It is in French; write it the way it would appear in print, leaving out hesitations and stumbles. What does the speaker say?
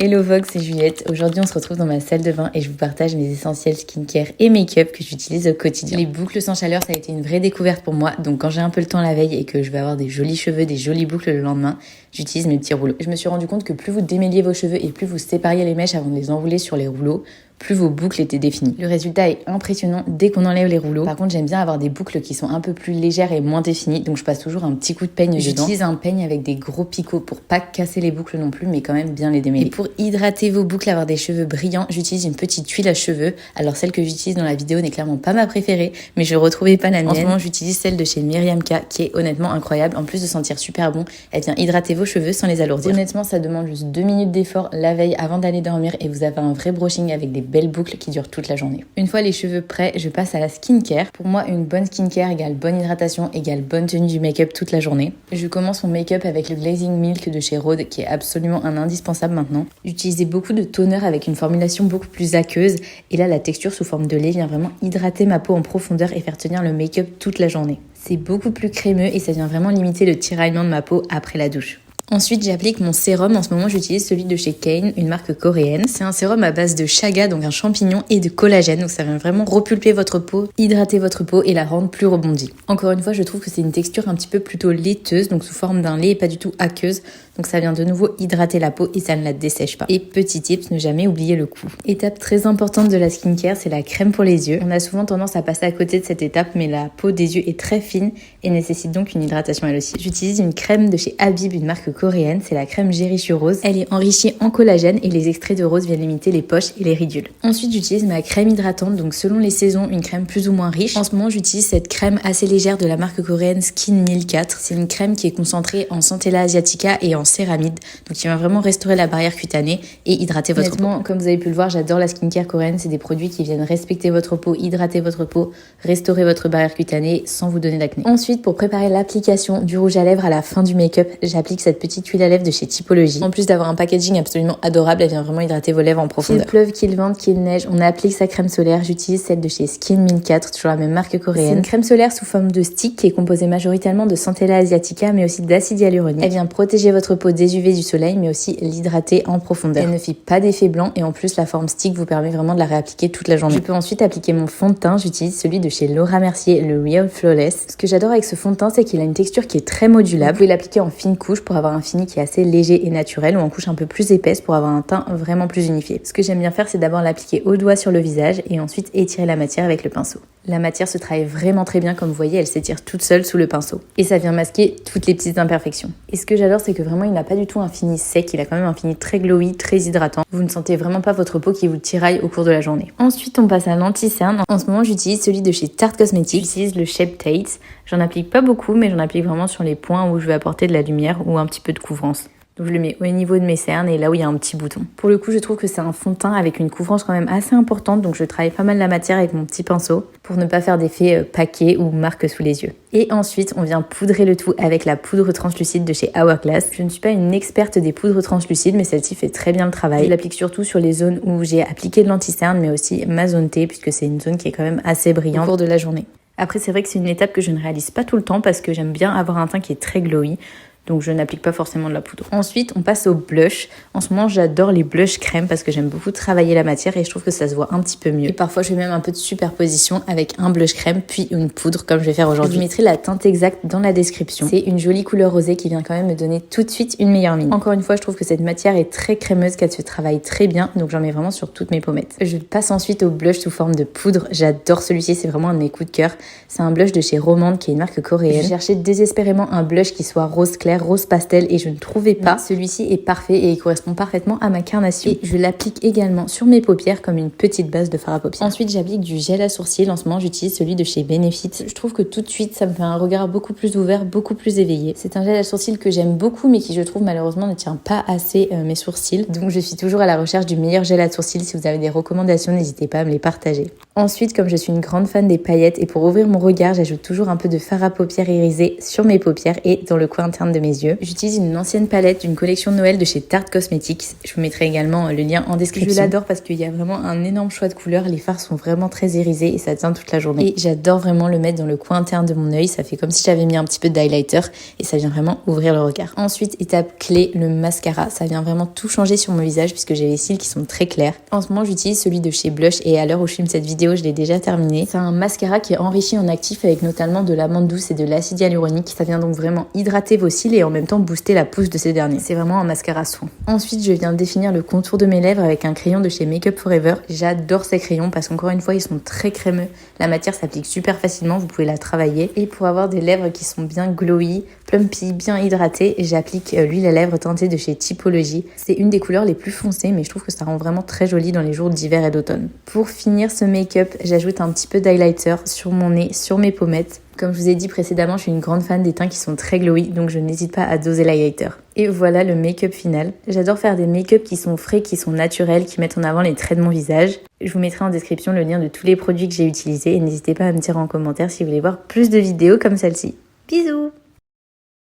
Hello Vogue, c'est Juliette. Aujourd'hui, on se retrouve dans ma salle de bain et je vous partage mes essentiels skincare et make-up que j'utilise au quotidien. Les boucles sans chaleur, ça a été une vraie découverte pour moi. Donc quand j'ai un peu le temps la veille et que je vais avoir des jolis cheveux, des jolies boucles le lendemain, j'utilise mes petits rouleaux. Je me suis rendu compte que plus vous démêliez vos cheveux et plus vous sépariez les mèches avant de les enrouler sur les rouleaux, plus vos boucles étaient définies. Le résultat est impressionnant dès qu'on enlève les rouleaux. Par contre, j'aime bien avoir des boucles qui sont un peu plus légères et moins définies, donc je passe toujours un petit coup de peigne dedans. J'utilise un peigne avec des gros picots pour pas casser les boucles non plus, mais quand même bien les démêler. Et pour hydrater vos boucles, avoir des cheveux brillants, j'utilise une petite huile à cheveux. Alors celle que j'utilise dans la vidéo n'est clairement pas ma préférée, mais je retrouvais pas la mienne. En ce moment, j'utilise celle de chez Myriam K, qui est honnêtement incroyable. En plus de sentir super bon, elle vient hydrater vos cheveux sans les alourdir. Honnêtement, ça demande juste 2 minutes d'effort la veille avant d'aller dormir et vous avez un vrai brushing avec des belles boucles qui durent toute la journée. Une fois les cheveux prêts, je passe à la skincare. Pour moi, une bonne skincare égale bonne hydratation égale bonne tenue du make-up toute la journée. Je commence mon make-up avec le Glazing Milk de chez Rhode, qui est absolument un indispensable maintenant. J'utilisais beaucoup de toner avec une formulation beaucoup plus aqueuse et là, la texture sous forme de lait vient vraiment hydrater ma peau en profondeur et faire tenir le make-up toute la journée. C'est beaucoup plus crémeux et ça vient vraiment limiter le tiraillement de ma peau après la douche. Ensuite, j'applique mon sérum. En ce moment, j'utilise celui de chez Kane, une marque coréenne. C'est un sérum à base de chaga, donc un champignon, et de collagène. Donc ça vient vraiment repulper votre peau, hydrater votre peau et la rendre plus rebondie. Encore une fois, je trouve que c'est une texture un petit peu plutôt laiteuse, donc sous forme d'un lait et pas du tout aqueuse. Donc ça vient de nouveau hydrater la peau et ça ne la dessèche pas. Et petit tips, ne jamais oublier le cou. Étape très importante de la skincare, c'est la crème pour les yeux. On a souvent tendance à passer à côté de cette étape, mais la peau des yeux est très fine et nécessite donc une hydratation elle aussi. J'utilise une crème de chez Habib, une marque coréenne, c'est la crème Jericho Rose. Elle est enrichie en collagène et les extraits de rose viennent limiter les poches et les ridules. Ensuite, j'utilise ma crème hydratante, donc selon les saisons, une crème plus ou moins riche. En ce moment, j'utilise cette crème assez légère de la marque coréenne Skin 1004. C'est une crème qui est concentrée en Centella asiatica et en céramide, donc qui va vraiment restaurer la barrière cutanée et hydrater votre peau. Comme vous avez pu le voir, j'adore la skincare coréenne. C'est des produits qui viennent respecter votre peau, hydrater votre peau, restaurer votre barrière cutanée sans vous donner d'acné. Ensuite, pour préparer l'application du rouge à lèvres à la fin du make-up, j'applique cette petite huile à lèvres de chez Typologie. En plus d'avoir un packaging absolument adorable, elle vient vraiment hydrater vos lèvres en profondeur. Qu'il pleuve, qu'il vente, qu'il neige, on applique sa crème solaire. J'utilise celle de chez Skin 1004, toujours la même marque coréenne. C'est une crème solaire sous forme de stick qui est composée majoritairement de Centella asiatica mais aussi d'acide hyaluronique. Elle vient protéger votre peau des UV du soleil mais aussi l'hydrater en profondeur. Elle ne fait pas d'effet blanc et en plus la forme stick vous permet vraiment de la réappliquer toute la journée. Je peux ensuite appliquer mon fond de teint. J'utilise celui de chez Laura Mercier, le Real Flawless. Ce que j'adore avec ce fond de teint, c'est qu'il a une texture qui est très modulable. Vous pouvez l'appliquer en fine couche pour avoir un fini qui est assez léger et naturel ou en couche un peu plus épaisse pour avoir un teint vraiment plus unifié. Ce que j'aime bien faire, c'est d'abord l'appliquer au doigt sur le visage et ensuite étirer la matière avec le pinceau. La matière se travaille vraiment très bien, comme vous voyez, elle s'étire toute seule sous le pinceau. Et ça vient masquer toutes les petites imperfections. Et ce que j'adore, c'est que vraiment, il n'a pas du tout un fini sec, il a quand même un fini très glowy, très hydratant. Vous ne sentez vraiment pas votre peau qui vous tiraille au cours de la journée. Ensuite, on passe à l'anti-cerne. En ce moment, j'utilise celui de chez Tarte Cosmetics. J'utilise le Shape Taste. J'en applique pas beaucoup, mais j'en applique vraiment sur les points où je vais apporter de la lumière ou un petit peu de couvrance. Donc je le mets au niveau de mes cernes et là où il y a un petit bouton. Pour le coup, je trouve que c'est un fond de teint avec une couvrance quand même assez importante, donc je travaille pas mal la matière avec mon petit pinceau pour ne pas faire d'effet paquet ou marque sous les yeux. Et ensuite, on vient poudrer le tout avec la poudre translucide de chez Hourglass. Je ne suis pas une experte des poudres translucides, mais celle-ci fait très bien le travail. Je l'applique surtout sur les zones où j'ai appliqué de l'anti-cerne, mais aussi ma zone T, puisque c'est une zone qui est quand même assez brillante au cours de la journée. Après, c'est vrai que c'est une étape que je ne réalise pas tout le temps parce que j'aime bien avoir un teint qui est très glowy. Donc je n'applique pas forcément de la poudre. Ensuite, on passe au blush. En ce moment, j'adore les blush crème parce que j'aime beaucoup travailler la matière et je trouve que ça se voit un petit peu mieux. Et parfois, je fais même un peu de superposition avec un blush crème puis une poudre comme je vais faire aujourd'hui. Je vous mettrai la teinte exacte dans la description. C'est une jolie couleur rosée qui vient quand même me donner tout de suite une meilleure mine. Encore une fois, je trouve que cette matière est très crémeuse, qu'elle se travaille très bien, donc j'en mets vraiment sur toutes mes pommettes. Je passe ensuite au blush sous forme de poudre. J'adore celui-ci, c'est vraiment un de mes coups de cœur. C'est un blush de chez Romande qui est une marque coréenne. Je cherchais désespérément un blush qui soit rose clair, rose pastel et je ne trouvais pas. Celui-ci est parfait et il correspond parfaitement à ma carnation. Et je l'applique également sur mes paupières comme une petite base de fard à paupières. Ensuite, j'applique du gel à sourcils. En ce moment, j'utilise celui de chez Benefit. Je trouve que tout de suite, ça me fait un regard beaucoup plus ouvert, beaucoup plus éveillé. C'est un gel à sourcils que j'aime beaucoup mais qui, je trouve, malheureusement ne tient pas assez mes sourcils. Donc, je suis toujours à la recherche du meilleur gel à sourcils. Si vous avez des recommandations, n'hésitez pas à me les partager. Ensuite, comme je suis une grande fan des paillettes et pour ouvrir mon regard, j'ajoute toujours un peu de fard à paupières irisé sur mes paupières et dans le coin interne de mes yeux. J'utilise une ancienne palette d'une collection de Noël de chez Tarte Cosmetics. Je vous mettrai également le lien en description. Je l'adore parce qu'il y a vraiment un énorme choix de couleurs. Les fards sont vraiment très irisés et ça tient toute la journée. Et j'adore vraiment le mettre dans le coin interne de mon œil. Ça fait comme si j'avais mis un petit peu d'highlighter et ça vient vraiment ouvrir le regard. Ensuite, étape clé, le mascara. Ça vient vraiment tout changer sur mon visage puisque j'ai les cils qui sont très clairs. En ce moment, j'utilise celui de chez Blush et à l'heure où je filme cette vidéo, je l'ai déjà terminé. C'est un mascara qui est enrichi en actifs avec notamment de l'amande douce et de l'acide hyaluronique. Ça vient donc vraiment hydrater vos cils et en même temps booster la pousse de ces derniers. C'est vraiment un mascara soin. Ensuite, je viens définir le contour de mes lèvres avec un crayon de chez Make Up For Ever. J'adore ces crayons parce qu'encore une fois, ils sont très crémeux. La matière s'applique super facilement, vous pouvez la travailler. Et pour avoir des lèvres qui sont bien glowy, plumpy, bien hydratées, j'applique l'huile à lèvres teintée de chez Typology. C'est une des couleurs les plus foncées, mais je trouve que ça rend vraiment très joli dans les jours d'hiver et d'automne. Pour finir ce make-up, j'ajoute un petit peu d'highlighter sur mon nez, sur mes pommettes. Comme je vous ai dit précédemment, je suis une grande fan des teints qui sont très glowy, donc je n'hésite pas à doser l'highlighter. Et voilà le make-up final. J'adore faire des make-up qui sont frais, qui sont naturels, qui mettent en avant les traits de mon visage. Je vous mettrai en description le lien de tous les produits que j'ai utilisés et n'hésitez pas à me dire en commentaire si vous voulez voir plus de vidéos comme celle-ci. Bisous!